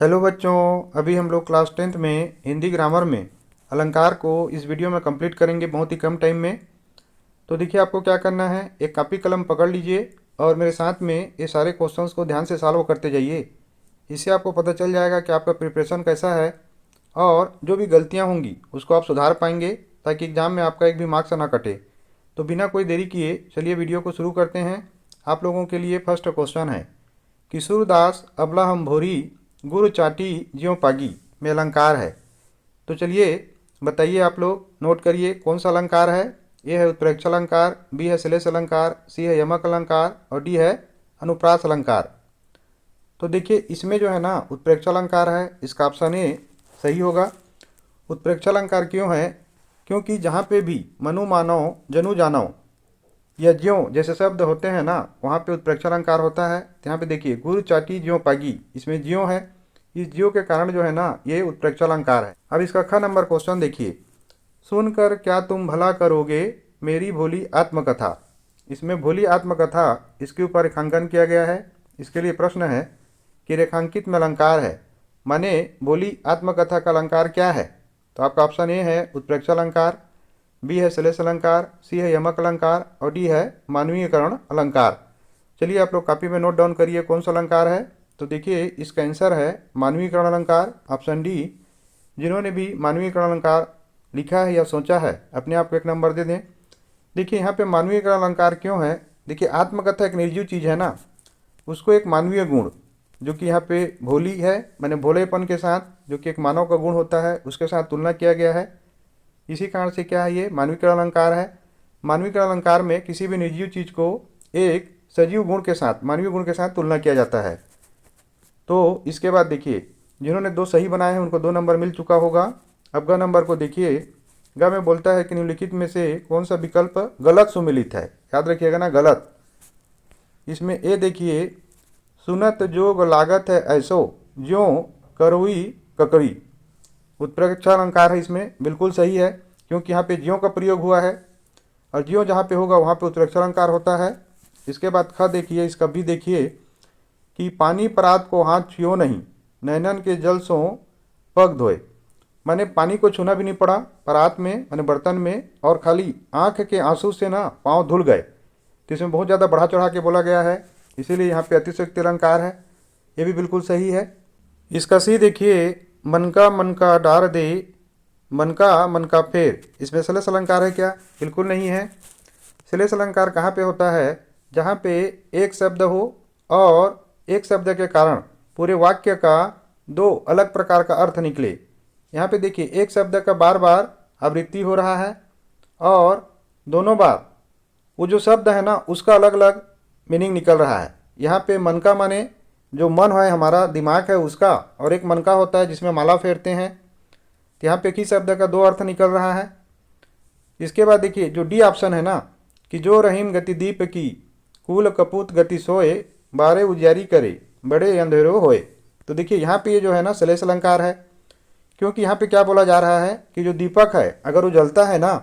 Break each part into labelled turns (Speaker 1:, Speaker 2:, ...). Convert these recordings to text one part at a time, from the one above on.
Speaker 1: Hello बच्चों, अभी हम लोग क्लास 10th में हिंदी ग्रामर में अलंकार को इस वीडियो में कंप्लीट करेंगे बहुत ही कम टाइम में। तो देखिए, आपको क्या करना है, एक कॉपी कलम पकड़ लीजिए और मेरे साथ में ये सारे क्वेश्चंस को ध्यान से सॉल्व करते जाइए। इससे आपको पता चल जाएगा कि आपका प्रिपरेशन कैसा है और जो भी गलतियाँ होंगी उसको आप सुधार पाएंगे, ताकि एग्ज़ाम में आपका एक भी मार्क्स ना कटे। तो बिना कोई देरी किए चलिए वीडियो को शुरू करते हैं। आप लोगों के लिए फर्स्ट क्वेश्चन है कि सूरदास अबला हम भोरी गुरु चाटी ज्यों पागी में अलंकार है। तो चलिए बताइए, आप लोग नोट करिए कौन सा अलंकार है। ए है उत्प्रेक्षा अलंकार, बी है श्लेष अलंकार, सी है यमक अलंकार और डी है अनुप्रास अलंकार। तो देखिए, इसमें जो है ना उत्प्रेक्षा अलंकार है, इसका ऑप्शन ए सही होगा। उत्प्रेक्षा अलंकार क्यों है? क्योंकि जहाँ पे भी मनु मानव जनु जानव या ज्यों जैसे शब्द होते हैं ना, वहाँ पे उत्प्रेक्षा अलंकार होता है। तो यहाँ पे देखिए गुरु चाटी ज्यों पागी, इसमें ज्यों है, इस ज्यों के कारण जो है ना ये उत्प्रेक्षा अलंकार है। अब इसका ख नंबर क्वेश्चन देखिए, सुनकर क्या तुम भला करोगे मेरी भोली आत्मकथा। इसमें भोली आत्मकथा, इसके ऊपर रेखांकन किया गया है। इसके लिए प्रश्न है कि रेखांकित में अलंकार है, माने भोली आत्मकथा का अलंकार क्या है। तो आपका ऑप्शन ए है उत्प्रेक्षा अलंकार, बी है श्लेष अलंकार, सी है यमक अलंकार और डी है मानवीयकरण अलंकार। चलिए आप लोग कॉपी में नोट डाउन करिए कौन सा अलंकार है। तो देखिए, इसका आंसर है मानवीयकरण अलंकार, ऑप्शन डी। जिन्होंने भी मानवीयकरण अलंकार लिखा है या सोचा है, अपने आप को एक नंबर दे दें। देखिए यहाँ पे मानवीयकरण अलंकार क्यों है, देखिए आत्मकथा एक निर्जीव चीज़ है ना, उसको एक मानवीय गुण जो कि यहाँ पे भोली है, मैंने भोलेपन के साथ, जो कि एक मानव का गुण होता है, उसके साथ तुलना किया गया है। इसी कारण से क्या है, ये मानवीकरण अलंकार है। मानवीकरण अलंकार में किसी भी निर्जीव चीज़ को एक सजीव गुण के साथ, मानवीय गुण के साथ तुलना किया जाता है। तो इसके बाद देखिए, जिन्होंने दो सही बनाए हैं उनको 2 नंबर मिल चुका होगा। अब ग नंबर को देखिए, ग में बोलता है कि निम्नलिखित में से कौन सा विकल्प गलत सुमिलित है। याद रखिएगा ना, गलत। इसमें ए देखिए, सुनत जोग लागत है ऐसो ज्यों करुई ककड़ी। उत्प्रेक्षा अलंकार है, इसमें बिल्कुल सही है, क्योंकि यहाँ पे ज्यों का प्रयोग हुआ है और ज्यों जहाँ पे होगा वहाँ पे उत्प्रेक्षा अलंकार होता है। इसके बाद ख देखिए, इसका भी देखिए कि पानी परात को हाथ छुओ नहीं, नैनन के जल सो पग धोए। मैंने पानी को छूना भी नहीं पड़ा परात में, मैंने बर्तन में, और खाली आँख के आंसू से ना पाँव धुल गए। तो इसमें बहुत ज़्यादा बढ़ा चढ़ा के बोला गया है, इसीलिए यहाँ पे अतिशयोक्ति अलंकार है। ये भी बिल्कुल सही है। इसका सी देखिए, मन का डार दे मन का फेर। इसमें श्लेष अलंकार है क्या? बिल्कुल नहीं है। श्लेष अलंकार कहाँ पे होता है? जहाँ पे एक शब्द हो और एक शब्द के कारण पूरे वाक्य का दो अलग प्रकार का अर्थ निकले। यहाँ पे देखिए, एक शब्द का बार बार आवृत्ति हो रहा है और दोनों बार वो जो शब्द है ना उसका अलग अलग मीनिंग निकल रहा है। यहाँ पे मन का माने जो मन है, हमारा दिमाग है उसका, और एक मन का होता है जिसमें माला फेरते हैं। तो यहाँ पे एक ही शब्द का दो अर्थ निकल रहा है। इसके बाद देखिए, जो डी ऑप्शन है ना कि जो रहीम गति दीप की कुल कपूत गति सोए बारे उजियारी करे बड़े अंधेरो होए। तो देखिए यहाँ पे ये जो है ना श्लेष अलंकार है, क्योंकि यहाँ पे क्या बोला जा रहा है कि जो दीपक है अगर वो जलता है ना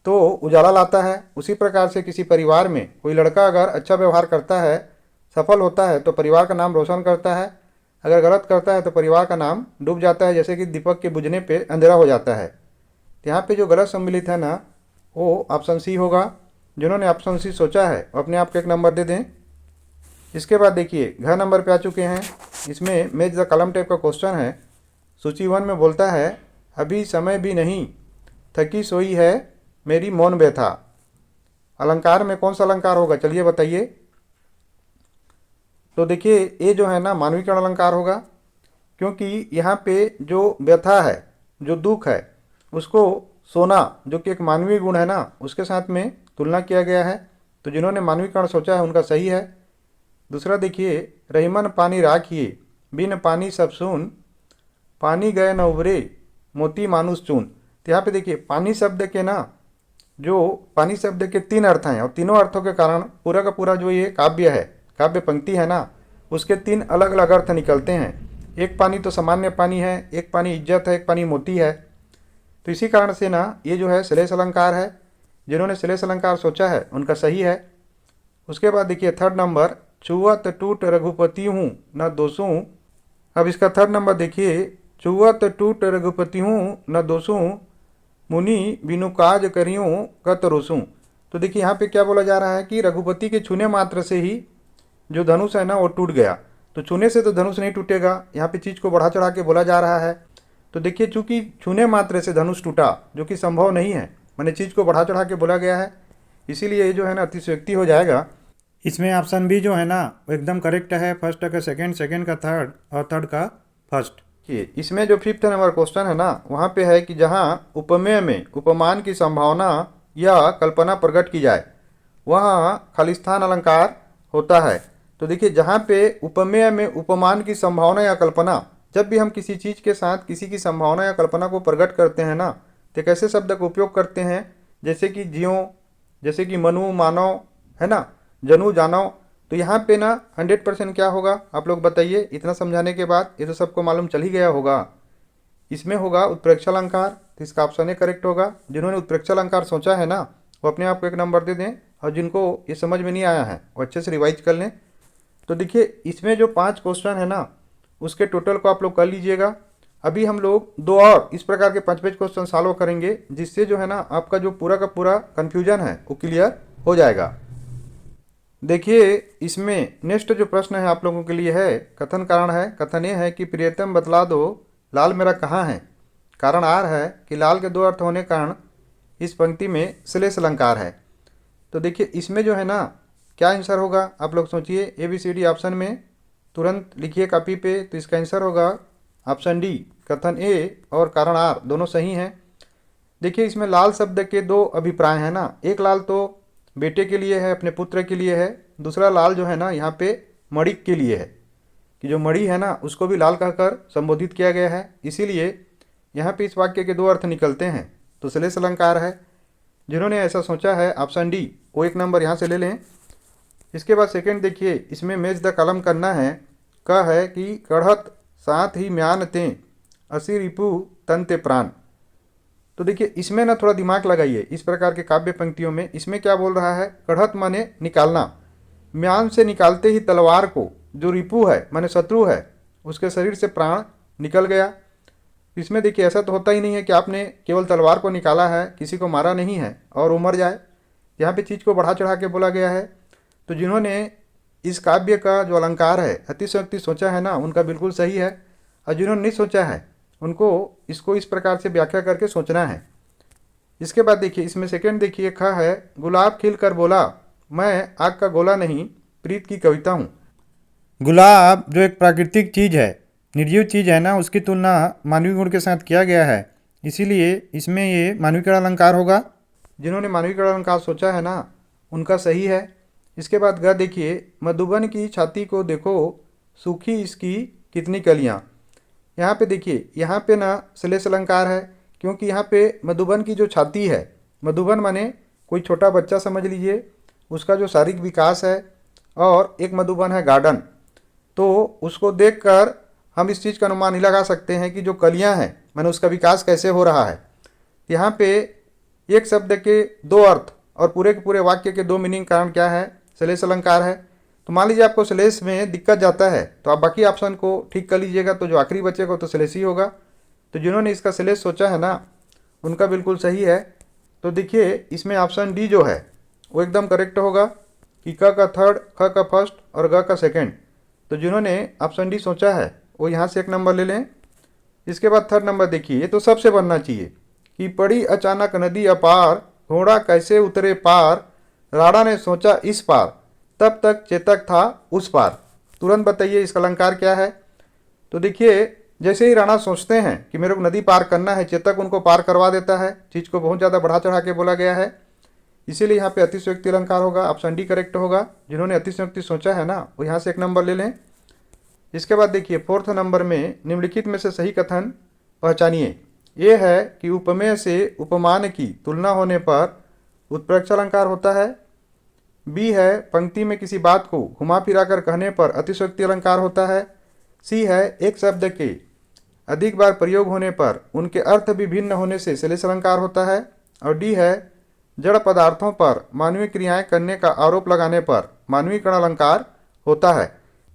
Speaker 1: तो उजाला लाता है। उसी प्रकार से किसी परिवार में कोई लड़का अगर अच्छा व्यवहार करता है, सफल होता है, तो परिवार का नाम रोशन करता है। अगर गलत करता है तो परिवार का नाम डूब जाता है, जैसे कि दीपक के बुझने पे अंधेरा हो जाता है। तो यहाँ पे जो गलत सम्मिलित है ना वो ऑप्शन सी होगा। जिन्होंने ऑप्शन सी सोचा है वो अपने आप को एक नंबर दे दें। इसके बाद देखिए, घ नंबर पे आ चुके हैं। इसमें मेज द कलम टाइप का क्वेश्चन है। सूची 1 में बोलता है, अभी समय भी नहीं थकी सोई है मेरी मौन व्यथा। अलंकार में कौन सा अलंकार होगा, चलिए बताइए। तो देखिए, ये जो है ना मानवीकरण अलंकार होगा, क्योंकि यहाँ पे जो व्यथा है, जो दुख है, उसको सोना जो कि एक मानवीय गुण है ना उसके साथ में तुलना किया गया है। तो जिन्होंने मानवीकरण सोचा है उनका सही है। दूसरा देखिए, रहीमन पानी राखिए बिन पानी सब सुन पानी गए न उबरे मोती मानुष चून। तो यहाँ पे देखिए, पानी शब्द के ना, जो पानी शब्द के 3 अर्थ हैं और तीनों अर्थों के कारण पूरा का पूरा जो ये काव्य है, काव्य पंक्ति है ना, उसके 3 अलग अलग अर्थ निकलते हैं। एक पानी तो सामान्य पानी है, एक पानी इज्जत है, एक पानी मोती है। तो इसी कारण से ना ये जो है श्लेष अलंकार है। जिन्होंने श्लेष अलंकार सोचा है उनका सही है। उसके बाद देखिए, थर्ड नंबर, छुअत टूट रघुपति हूँ न दोषूँ अब इसका थर्ड नंबर देखिए, चुवत टूट रघुपति हूँ न दोषूं, मुनि बिनु काज करियूं कत रोसूं। तो देखिए यहाँ पे क्या बोला जा रहा है कि रघुपति के छूने मात्र से ही जो धनुष है ना वो टूट गया। तो छूने से तो धनुष नहीं टूटेगा, यहाँ पे चीज़ को बढ़ा चढ़ा के बोला जा रहा है। तो देखिए चूंकि छूने मात्र से धनुष टूटा, जो कि संभव नहीं है, मैंने चीज़ को बढ़ा चढ़ा के बोला गया है, इसीलिए ये जो है ना अतिशयोक्ति हो जाएगा। इसमें ऑप्शन बी जो है ना वो एकदम करेक्ट है। फर्स्ट का सेकंड, सेकंड का थर्ड और थर्ड का फर्स्ट। इसमें जो फिफ्थ नंबर क्वेश्चन है ना वहाँ पे है कि जहाँ उपमेय में उपमान की संभावना या कल्पना प्रकट की जाए वहाँ खालिस्तान अलंकार होता है। तो देखिए जहाँ पे उपमेय में उपमान की संभावना या कल्पना, जब भी हम किसी चीज़ के साथ किसी की संभावना या कल्पना को प्रकट करते हैं ना तो एक ऐसे शब्द का उपयोग करते हैं जैसे कि ज्यों, जैसे कि मनु मानव, है ना, जनु जानव। तो यहाँ पे ना 100% क्या होगा आप लोग बताइए। इतना समझाने के बाद ये तो सबको मालूम चल ही गया होगा। इसमें होगा उत्प्रेक्षा अलंकार, तो इसका ऑप्शन ए करेक्ट होगा। जिन्होंने उत्प्रेक्षा अलंकार सोचा है ना वो अपने आप को 1 नंबर दे दें, और जिनको ये समझ में नहीं आया है वो अच्छे से रिवाइज कर लें। तो देखिए इसमें जो 5 क्वेश्चन है ना उसके टोटल को आप लोग कर लीजिएगा। अभी हम लोग 2 और इस प्रकार के 5-5 क्वेश्चन सॉल्व करेंगे, जिससे जो है ना आपका जो पूरा का पूरा कन्फ्यूजन है वो क्लियर हो जाएगा। देखिए इसमें नेक्स्ट जो प्रश्न है आप लोगों के लिए है कथन कारण है। कथन ये है कि प्रियतम बतला दो लाल मेरा कहाँ है। कारण आर है कि लाल के 2 अर्थ होने के कारण इस पंक्ति में श्लेष अलंकार है। तो देखिए इसमें जो है ना क्या आंसर होगा आप लोग सोचिए। ABCD ऑप्शन में तुरंत लिखिए कॉपी पे। तो इसका आंसर होगा ऑप्शन डी, कथन ए और कारण आर दोनों सही हैं। देखिए इसमें लाल शब्द के 2 अभिप्राय हैं ना। एक लाल तो बेटे के लिए है, अपने पुत्र के लिए है। दूसरा लाल जो है ना यहाँ पे मणिक के लिए है, कि जो मणि है ना उसको भी लाल कहकर संबोधित किया गया है। इसीलिए यहाँ पे इस वाक्य के 2 अर्थ निकलते हैं, तो श्लेष अलंकार है। जिन्होंने ऐसा सोचा है ऑप्शन डी वो 1 नंबर यहाँ से ले लें। इसके बाद सेकंड देखिए, इसमें मेज द कलम करना है। का है कि कढ़त साथ ही म्यान ते असी रिपु तंते प्राण। तो देखिए इसमें ना थोड़ा दिमाग लगाइए। इस प्रकार के काव्य पंक्तियों में इसमें क्या बोल रहा है, कढ़त माने निकालना, म्यान से निकालते ही तलवार को जो रिपु है माने शत्रु है उसके शरीर से प्राण निकल गया। इसमें देखिए ऐसा तो होता ही नहीं है कि आपने केवल तलवार को निकाला है, किसी को मारा नहीं है और वो मर जाए। यहाँ पे चीज़ को बढ़ा चढ़ा के बोला गया है। तो जिन्होंने इस काव्य का जो अलंकार है अतिशयोक्ति सोचा है ना उनका बिल्कुल सही है, और जिन्होंने नहीं सोचा है उनको इसको इस प्रकार से व्याख्या करके सोचना है। इसके बाद देखिए इसमें सेकंड देखिए, ख है गुलाब खिल कर बोला मैं आग का गोला नहीं प्रीत की कविता हूँ। गुलाब जो एक प्राकृतिक चीज़ है, निर्जीव चीज़ है ना, उसकी तुलना मानवीय गुण के साथ किया गया है, इसीलिए इसमें ये मानवीकरण अलंकार होगा। जिन्होंने मानवीकरण अलंकार सोचा है ना उनका सही है। इसके बाद ग देखिए, मधुबन की छाती को देखो सूखी इसकी कितनी कलियाँ। यहाँ पे देखिए यहाँ पे ना श्लेष अलंकार है, क्योंकि यहाँ पे मधुबन की जो छाती है, मधुबन माने कोई छोटा बच्चा समझ लीजिए, उसका जो शारीरिक विकास है, और एक मधुबन है गार्डन। तो उसको देखकर हम इस चीज़ का अनुमान नहीं लगा सकते हैं कि जो कलियाँ हैं माने उसका विकास कैसे हो रहा है। यहाँ पे एक शब्द के 2 अर्थ और पूरे के पूरे वाक्य के 2 मीनिंग कारण क्या है, श्लेष अलंकार है। तो मान लीजिए आपको श्लेष में दिक्कत जाता है तो आप बाकी ऑप्शन को ठीक कर लीजिएगा, तो जो आखिरी बचेगा तो श्लेष ही होगा। तो जिन्होंने इसका श्लेष सोचा है ना उनका बिल्कुल सही है। तो देखिए इसमें ऑप्शन डी जो है वो एकदम करेक्ट होगा कि क का थर्ड, ख का फर्स्ट और ग का सेकंड। तो जिन्होंने ऑप्शन डी सोचा है वो यहाँ से 1 नंबर ले लें। इसके बाद थर्ड नंबर देखिए, ये तो सबसे बनना चाहिए कि पड़ी अचानक नदी अपार घोड़ा कैसे उतरे पार, राणा ने सोचा इस पार तब तक चेतक था उस पार। तुरंत बताइए इसका अलंकार क्या है। तो देखिए जैसे ही राणा सोचते हैं कि मेरे को नदी पार करना है, चेतक उनको पार करवा देता है। चीज़ को बहुत ज़्यादा बढ़ा चढ़ा के बोला गया है, इसीलिए यहाँ पे अतिशयोक्ति अलंकार होगा। ऑप्शन डी करेक्ट होगा। जिन्होंने अतिशयोक्ति सोचा है ना वो यहाँ से 1 नंबर ले लें। इसके बाद देखिए फोर्थ नंबर में निम्नलिखित में से सही कथन पहचानिए। ये है कि उपमेय से उपमान की तुलना होने पर उत्प्रेक्षा अलंकार होता है। बी है पंक्ति में किसी बात को घुमा फिरा कर कहने पर अतिशयोक्ति अलंकार होता है। सी है एक शब्द के अधिक बार प्रयोग होने पर उनके अर्थ भी भिन्न होने से श्लेष अलंकार होता है। और डी है जड़ पदार्थों पर मानवीय क्रियाएं करने का आरोप लगाने पर मानवीकरण अलंकार होता है।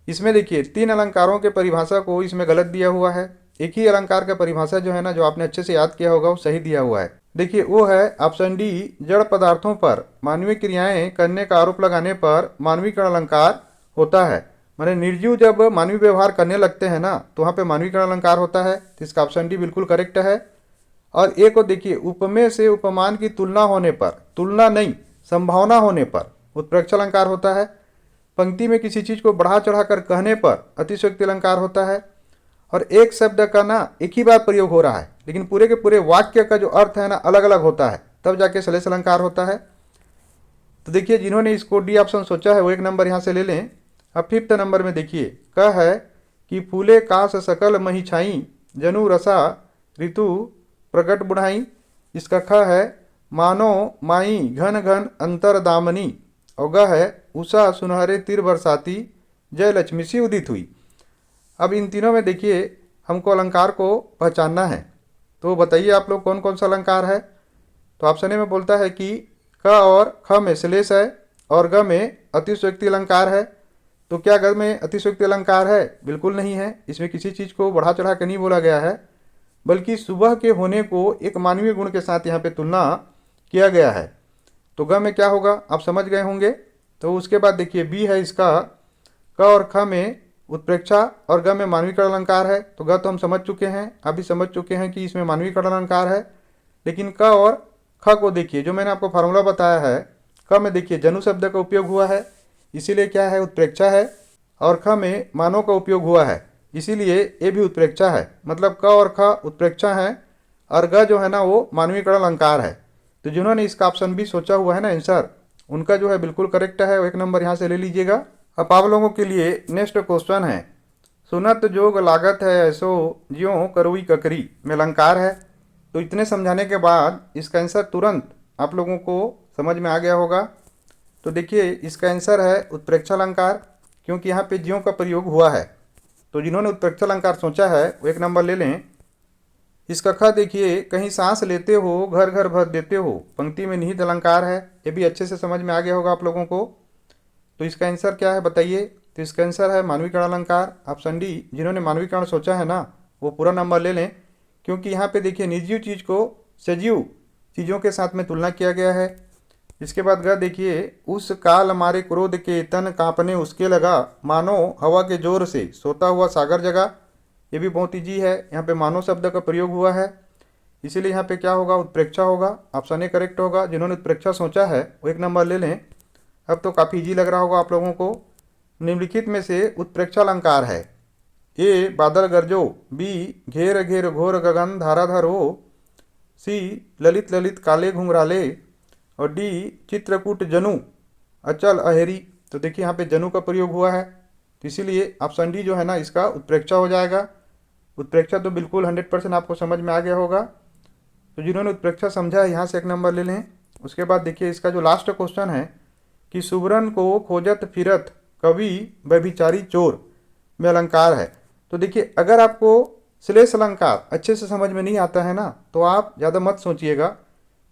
Speaker 1: इसमें देखिए 3 अलंकारों के परिभाषा को इसमें गलत दिया हुआ है। एक ही अलंकार का परिभाषा जो है ना, जो आपने अच्छे से याद किया होगा, वो सही दिया हुआ है। देखिए वो है ऑप्शन डी, जड़ पदार्थों पर मानवीय क्रियाएं करने का आरोप लगाने पर मानवीकरण अलंकार होता है। माने निर्जीव जब मानवीय व्यवहार करने लगते हैं ना, तो वहाँ पे मानवीकरण अलंकार होता है। तो इसका ऑप्शन डी बिल्कुल करेक्ट है। और एक को देखिए, उपमेय से उपमान की तुलना होने पर, तुलना नहीं संभावना होने पर उत्प्रेक्षा अलंकार होता है। पंक्ति में किसी चीज को बढ़ा चढ़ाकर कहने पर अतिशयोक्ति अलंकार होता है। और एक शब्द का ना एक ही बार प्रयोग हो रहा है, लेकिन पूरे के पूरे वाक्य का जो अर्थ है ना अलग अलग होता है, तब जाके श्लेष अलंकार होता है। तो देखिए जिन्होंने इसको डी ऑप्शन सोचा है वो 1 नंबर यहाँ से ले लें। अब 5th नंबर में देखिए, कह है कि फूले कास सकल मही छाई, जनु रसा ऋतु प्रगट बुढ़ाई। इसका ख है मानो माई घन घन अंतर दामनी, और ग है उषा सुनहरे तिर बरसाती, जय लक्ष्मी सी उदित हुई। अब इन तीनों में देखिए हमको अलंकार को पहचानना है, तो बताइए आप लोग कौन कौन सा अलंकार है। तो ऑप्शन ए में बोलता है कि क और ख में श्लेष है और ग में अतिशयोक्ति अलंकार है। तो क्या ग में अतिशयोक्ति अलंकार है? बिल्कुल नहीं है। इसमें किसी चीज़ को बढ़ा चढ़ा के नहीं बोला गया है, बल्कि सुबह के होने को एक मानवीय गुण के साथ यहाँ पे तुलना किया गया है। तो ग में क्या होगा आप समझ गए होंगे। तो उसके बाद देखिए बी है इसका, क और ख में उत्प्रेक्षा और ग में मानवीकरण अलंकार है। तो ग तो हम समझ चुके हैं, आप भी समझ चुके हैं कि इसमें मानवीकरण अलंकार है। लेकिन क और ख को देखिए, जो मैंने आपको फार्मूला बताया है, क में देखिए जनु शब्द का उपयोग हुआ है, इसीलिए क्या है उत्प्रेक्षा है। और ख में मानव का उपयोग हुआ है, इसीलिए ये भी उत्प्रेक्षा है। मतलब क और ख उत्प्रेक्षा है और ग जो है ना वो मानवीकरण अलंकार है। तो जिन्होंने इसका ऑप्शन भी सोचा हुआ है ना आंसर, उनका जो है बिल्कुल करेक्ट है, 1 नंबर यहाँ से ले लीजिएगा। अब आप लोगों के लिए नेक्स्ट क्वेश्चन है, सुनत जोग लागत है ऐसो ज्यों करुई ककरी में अलंकार है। तो इतने समझाने के बाद इसका आंसर तुरंत आप लोगों को समझ में आ गया होगा। तो देखिए इसका आंसर है उत्प्रेक्षा अलंकार, क्योंकि यहाँ पे ज्यों का प्रयोग हुआ है। तो जिन्होंने उत्प्रेक्षा अलंकार सोचा है वो 1 नंबर ले लें। इसका ख देखिए, कहीं सांस लेते हो घर घर भर देते हो, पंक्ति में निहित अलंकार है। ये भी अच्छे से समझ में आ गया होगा आप लोगों को। तो इसका आंसर क्या है बताइए। तो इसका आंसर है मानवीकरण अलंकार, ऑप्शन डी। जिन्होंने मानवीकरण सोचा है ना वो पूरा नंबर ले लें, क्योंकि यहाँ पे देखिए निर्जीव चीज़ को सजीव चीज़ों के साथ में तुलना किया गया है। इसके बाद ग देखिए, उस काल हमारे क्रोध के तन कांपने उसके लगा, मानो हवा के जोर से सोता हुआ सागर जगा। ये भी बहुत ईजी है, यहाँ पे मानो शब्द का प्रयोग हुआ है, इसीलिए यहाँ पे क्या होगा उत्प्रेक्षा होगा। ऑप्शन ए करेक्ट होगा। जिन्होंने उत्प्रेक्षा सोचा है वो 1 नंबर ले लें। अब तो काफ़ी ईजी लग रहा होगा आप लोगों को। निम्नलिखित में से उत्प्रेक्षा अलंकार है, ए बादल गरजो, बी घेर घेर घोर गगन धाराधर हो, सी ललित ललित काले घुंघराले, और डी चित्रकूट जनु अचल अहेरी। तो देखिए यहाँ पे जनु का प्रयोग हुआ है, तो इसीलिए ऑप्शन डी जो है ना इसका उत्प्रेक्षा हो जाएगा। उत्प्रेक्षा तो बिल्कुल 100% आपको समझ में आ गया होगा। तो जिन्होंने उत्प्रेक्षा समझा है यहाँ से 1 नंबर ले लें। उसके बाद देखिए इसका जो लास्ट क्वेश्चन है कि सुबरन को खोजत फिरत कवि व्यभिचारी चोर में अलंकार है। तो देखिए अगर आपको श्लेष अलंकार अच्छे से समझ में नहीं आता है ना, तो आप ज़्यादा मत सोचिएगा,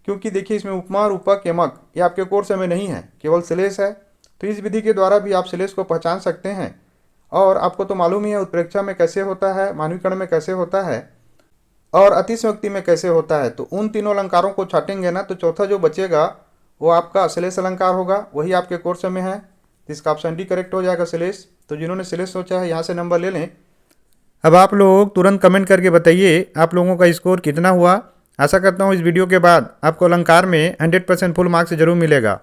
Speaker 1: क्योंकि देखिए इसमें उपमा रूपक यमक ये आपके कोर्स में नहीं है, केवल श्लेष है। तो इस विधि के द्वारा भी आप श्लेष को पहचान सकते हैं। और आपको तो मालूम ही है उत्प्रेक्षा में कैसे होता है, मानवीकरण में कैसे होता है और अतिशयोक्ति में कैसे होता है। तो उन तीनों अलंकारों को छाटेंगे ना, तो चौथा जो बचेगा वो आपका श्लेष अलंकार होगा, वही आपके कोर्स में है। इसका ऑप्शन डी करेक्ट हो जाएगा श्लेष। तो जिन्होंने श्लेष सोचा है यहाँ से नंबर ले लें। अब आप लोग तुरंत कमेंट करके बताइए आप लोगों का स्कोर कितना हुआ। आशा करता हूँ इस वीडियो के बाद आपको अलंकार में 100% फुल मार्क्स जरूर मिलेगा।